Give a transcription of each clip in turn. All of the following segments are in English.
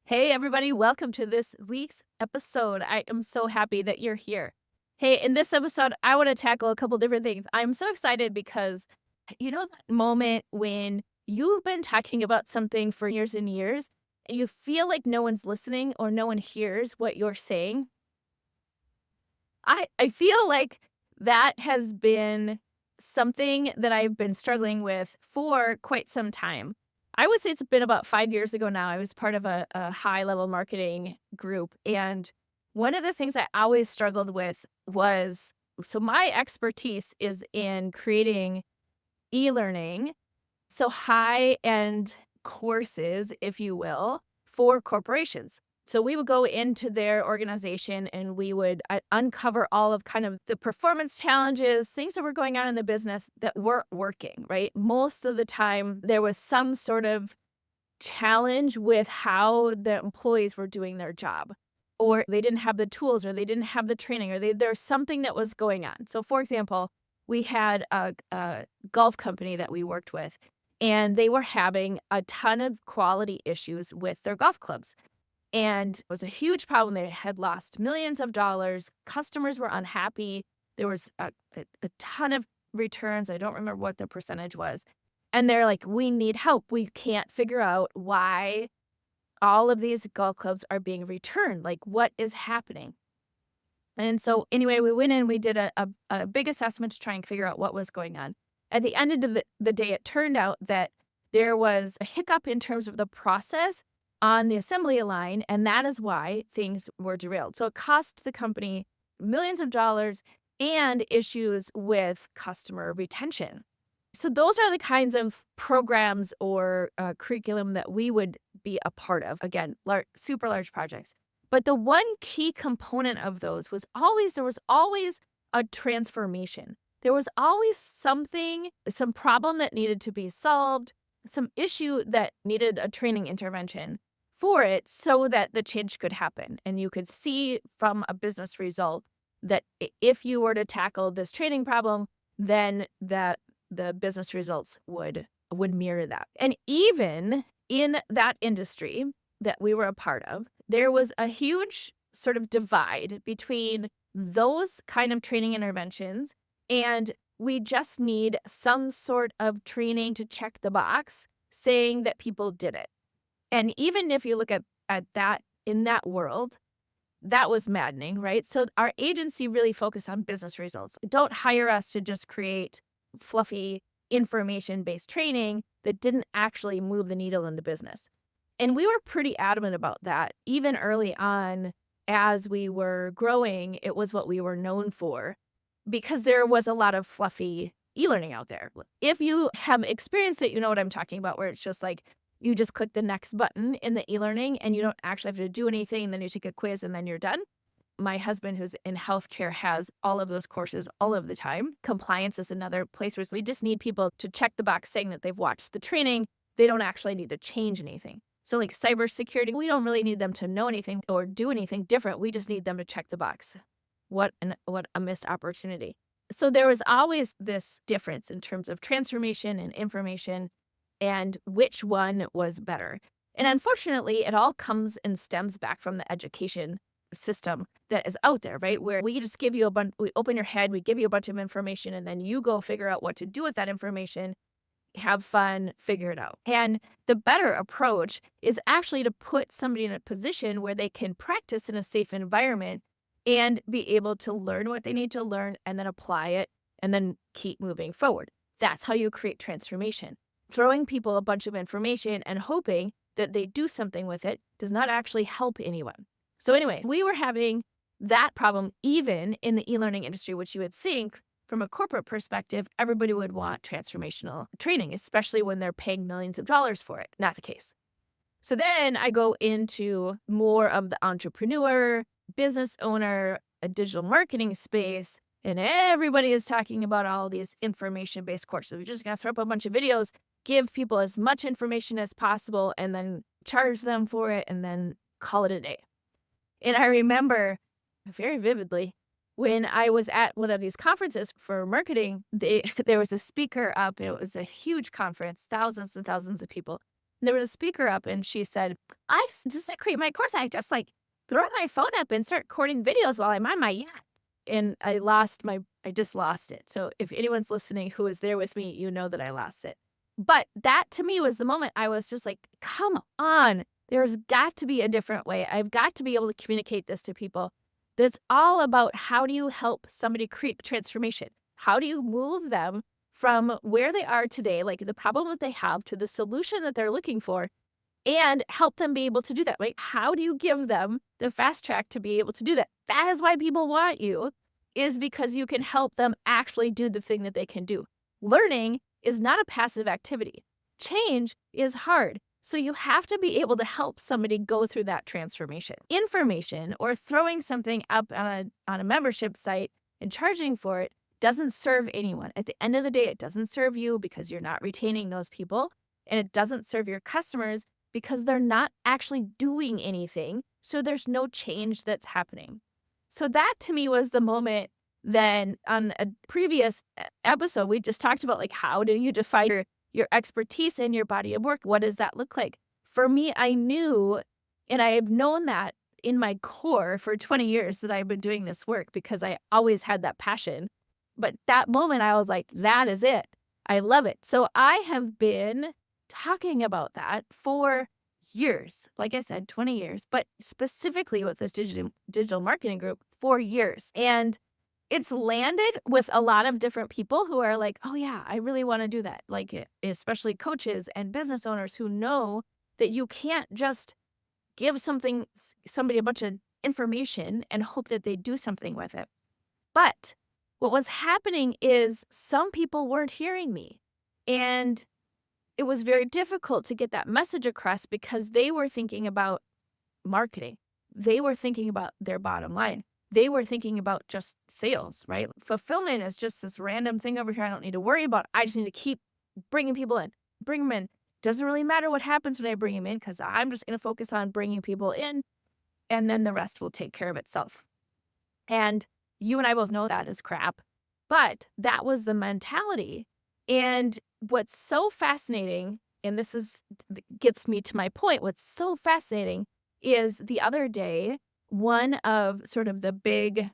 Hey, everybody, welcome to this week's episode. I am so happy that you're here. Hey, in this episode, I want to tackle a couple different things. I'm so excited because, that moment when you've been talking about something for years and years, and you feel like no one's listening or no one hears what you're saying. I feel like that has been something that I've been struggling with for quite some time. I would say it's been about 5 years ago now. I was part of a high-level marketing group, and one of the things I always struggled with was my expertise is in creating e-learning, so high-end courses, if you will, for corporations. So we would go into their organization and we would uncover all of kind of the performance challenges, things that were going on in the business that weren't working, right? Most of the time, there was some sort of challenge with how the employees were doing their job, or they didn't have the tools, or they didn't have the training, or there's something that was going on. So, for example, we had a golf company that we worked with, and they were having a ton of quality issues with their golf clubs. And it was a huge problem. They had lost millions of dollars. Customers were unhappy. There was a ton of returns. I don't remember what the percentage was. And they're like, we need help. We can't figure out why all of these golf clubs are being returned. Like, what is happening? And so, anyway, we went in, we did a big assessment to try and figure out what was going on. At the end of the day, it turned out that there was a hiccup in terms of the process on the assembly line, and that is why things were derailed. So it cost the company millions of dollars and issues with customer retention. So those are the kinds of programs or curriculum that we would be a part of. Again, super large projects. But the one key component of those was there was always a transformation. There was always something, some problem that needed to be solved, some issue that needed a training intervention for it so that the change could happen. And you could see from a business result that if you were to tackle this training problem, then that the business results would mirror that. And even in that industry that we were a part of, there was a huge sort of divide between those kind of training interventions and we just need some sort of training to check the box saying that people did it. And even if you look at that in that world, that was maddening, right? So our agency really focused on business results. Don't hire us to just create fluffy information-based training that didn't actually move the needle in the business. And we were pretty adamant about that. Even early on, as we were growing, it was what we were known for because there was a lot of fluffy e-learning out there. If you have experienced it, you know what I'm talking about, where it's just like you just click the next button in the e-learning and you don't actually have to do anything. Then you take a quiz and then you're done. My husband, who's in healthcare, has all of those courses all of the time. Compliance is another place where we just need people to check the box saying that they've watched the training. They don't actually need to change anything. So like cybersecurity, we don't really need them to know anything or do anything different. We just need them to check the box. What a missed opportunity. So there was always this difference in terms of transformation and information and which one was better. And unfortunately, it all comes and stems back from the education system that is out there, right? Where we just give you we open your head, we give you a bunch of information, and then you go figure out what to do with that information, have fun, figure it out. And the better approach is actually to put somebody in a position where they can practice in a safe environment and be able to learn what they need to learn and then apply it and then keep moving forward. That's how you create transformation. Throwing people a bunch of information and hoping that they do something with it does not actually help anyone. So anyway, we were having that problem even in the e-learning industry, which you would think from a corporate perspective, everybody would want transformational training, especially when they're paying millions of dollars for it. Not the case. So then I go into more of the entrepreneur, business owner, a digital marketing space, and everybody is talking about all these information-based courses. We're just going to throw up a bunch of videos, give people as much information as possible, and then charge them for it, and then call it a day. And I remember very vividly when I was at one of these conferences for marketing, there was a speaker up. It was a huge conference, thousands and thousands of people. There was a speaker up and she said, I just to create my course, I just like throw my phone up and start recording videos while I'm on my yacht. And I just lost it. So if anyone's listening who was there with me, you know that I lost it. But that to me was the moment I was just like, come on, there's got to be a different way. I've got to be able to communicate this to people. That's all about how do you help somebody create transformation? How do you move them from where they are today, like the problem that they have, to the solution that they're looking for, and help them be able to do that? Like, how do you give them the fast track to be able to do that? That is why people want you, is because you can help them actually do the thing that they can do. Learning is not a passive activity. Change is hard. So you have to be able to help somebody go through that transformation. Information or throwing something up on a membership site and charging for it doesn't serve anyone. At the end of the day, it doesn't serve you because you're not retaining those people, and it doesn't serve your customers because they're not actually doing anything. So there's no change that's happening. So that to me was the moment. Then on a previous episode, we just talked about like, how do you define your expertise in your body of work? What does that look like? For me, I knew, and I have known that in my core for 20 years that I've been doing this work because I always had that passion. But that moment I was like, that is it. I love it. So I have been talking about that for years. Like I said, 20 years, but specifically with this digital marketing group for years. And it's landed with a lot of different people who are like, oh yeah, I really want to do that. Like, especially coaches and business owners who know that you can't just give somebody a bunch of information and hope that they do something with it. But what was happening is some people weren't hearing me. And it was very difficult to get that message across because they were thinking about marketing. They were thinking about their bottom line. They were thinking about just sales, right? Fulfillment is just this random thing over here I don't need to worry about. I just need to keep bringing people in, bring them in. Doesn't really matter what happens when I bring them in because I'm just going to focus on bringing people in, and then the rest will take care of itself. And you and I both know that is crap, but that was the mentality. And what's so fascinating, and gets me to my point, what's so fascinating is the other day, one of sort of the big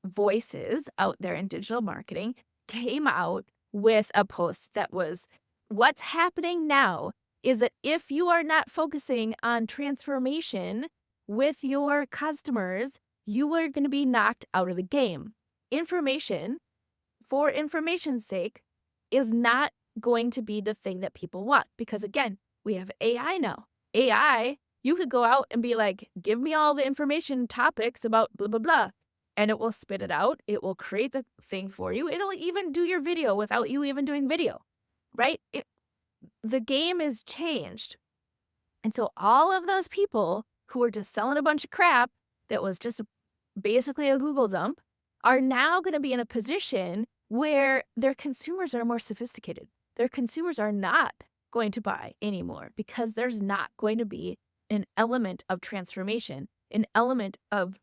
voices out there in digital marketing came out with a post that was, what's happening now is that if you are not focusing on transformation with your customers, you are going to be knocked out of the game. Information, for information's sake, is not going to be the thing that people want because, again, we have AI now. AI, you could go out and be like, give me all the information topics about blah, blah, blah, and it will spit it out. It will create the thing for you. It'll even do your video without you even doing video, right? The game is changed. And so all of those people who were just selling a bunch of crap that was just basically a Google dump are now going to be in a position where their consumers are more sophisticated. Their consumers are not going to buy anymore because there's not going to be an element of transformation, an element of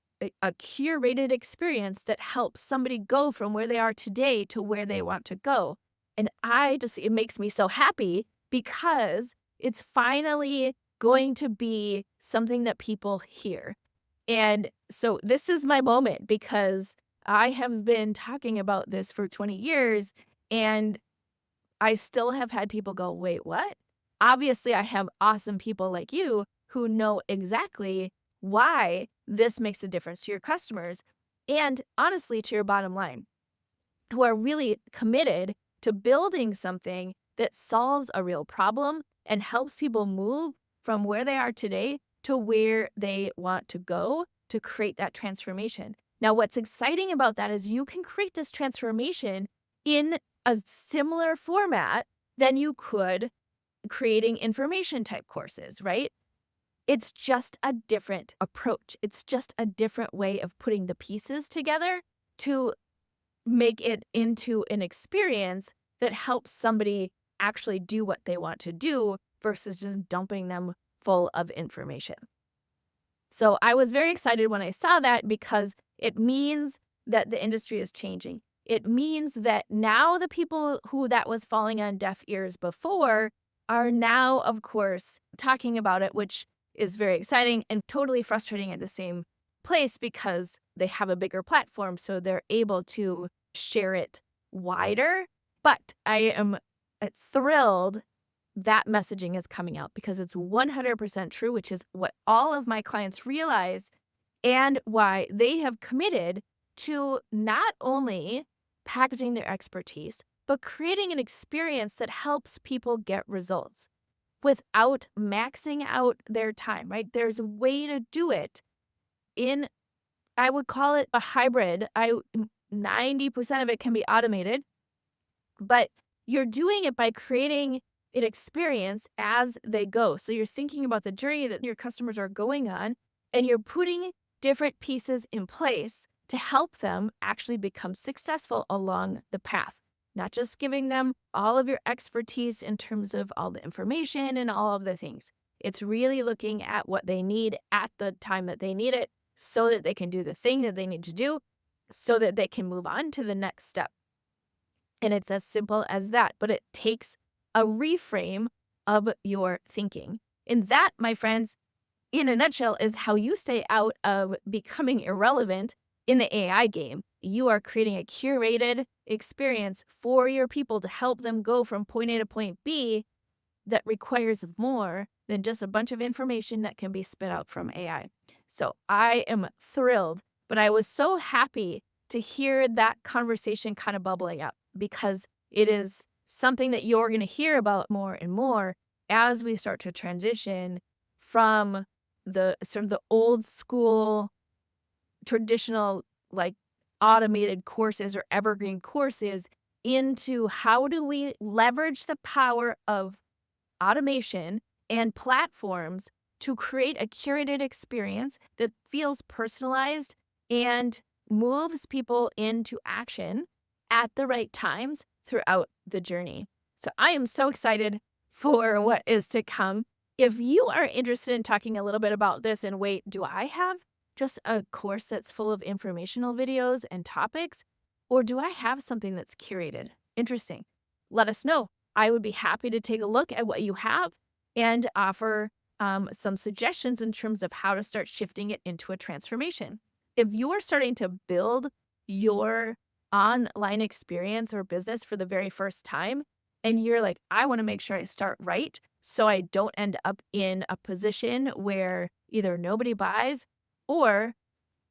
a curated experience that helps somebody go from where they are today to where they want to go. And it makes me so happy because it's finally going to be something that people hear. And so this is my moment because I have been talking about this for 20 years and I still have had people go, wait, what? Obviously, I have awesome people like you who know exactly why this makes a difference to your customers and honestly to your bottom line, who are really committed to building something that solves a real problem and helps people move from where they are today to where they want to go to create that transformation. Now, what's exciting about that is you can create this transformation in a similar format than you could creating information type courses, right? It's just a different approach. It's just a different way of putting the pieces together to make it into an experience that helps somebody actually do what they want to do versus just dumping them full of information. So I was very excited when I saw that because it means that the industry is changing. It means that now the people who that was falling on deaf ears before are now, of course, talking about it, which is very exciting and totally frustrating at the same place because they have a bigger platform, so they're able to share it wider. But I am thrilled that messaging is coming out because it's 100% true, which is what all of my clients realize and why they have committed to not only packaging their expertise, but creating an experience that helps people get results without maxing out their time, right? There's a way to do it in, I would call it a hybrid. 90% of it can be automated, but you're doing it by creating an experience as they go. So you're thinking about the journey that your customers are going on, and you're putting different pieces in place to help them actually become successful along the path. Not just giving them all of your expertise in terms of all the information and all of the things. It's really looking at what they need at the time that they need it so that they can do the thing that they need to do so that they can move on to the next step. And it's as simple as that, but it takes a reframe of your thinking. And that, my friends, in a nutshell, is how you stay out of becoming irrelevant in the AI game. You are creating a curated experience for your people to help them go from point A to point B that requires more than just a bunch of information that can be spit out from AI. So I am thrilled, but I was so happy to hear that conversation kind of bubbling up because it is something that you're going to hear about more and more as we start to transition from the sort of the old school traditional like automated courses or evergreen courses into how do we leverage the power of automation and platforms to create a curated experience that feels personalized and moves people into action at the right times throughout the journey. So I am so excited for what is to come. If you are interested in talking a little bit about this, and wait, do I have just a course that's full of informational videos and topics, or do I have something that's curated? Interesting. Let us know. I would be happy to take a look at what you have and offer some suggestions in terms of how to start shifting it into a transformation. If you're starting to build your online experience or business for the very first time, and you're like, I want to make sure I start right so I don't end up in a position where either nobody buys or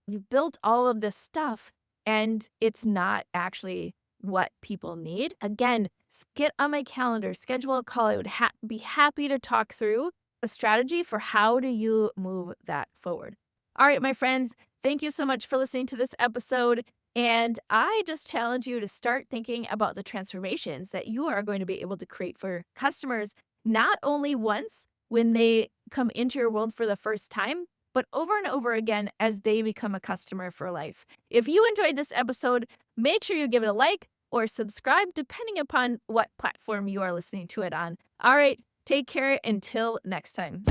you built all of this stuff and it's not actually what people need. Again, get on my calendar, schedule a call. I would be happy to talk through a strategy for how do you move that forward. All right, my friends, thank you so much for listening to this episode. And I just challenge you to start thinking about the transformations that you are going to be able to create for customers, not only once when they come into your world for the first time, but over and over again as they become a customer for life. If you enjoyed this episode, make sure you give it a like or subscribe, depending upon what platform you are listening to it on. All right, take care until next time.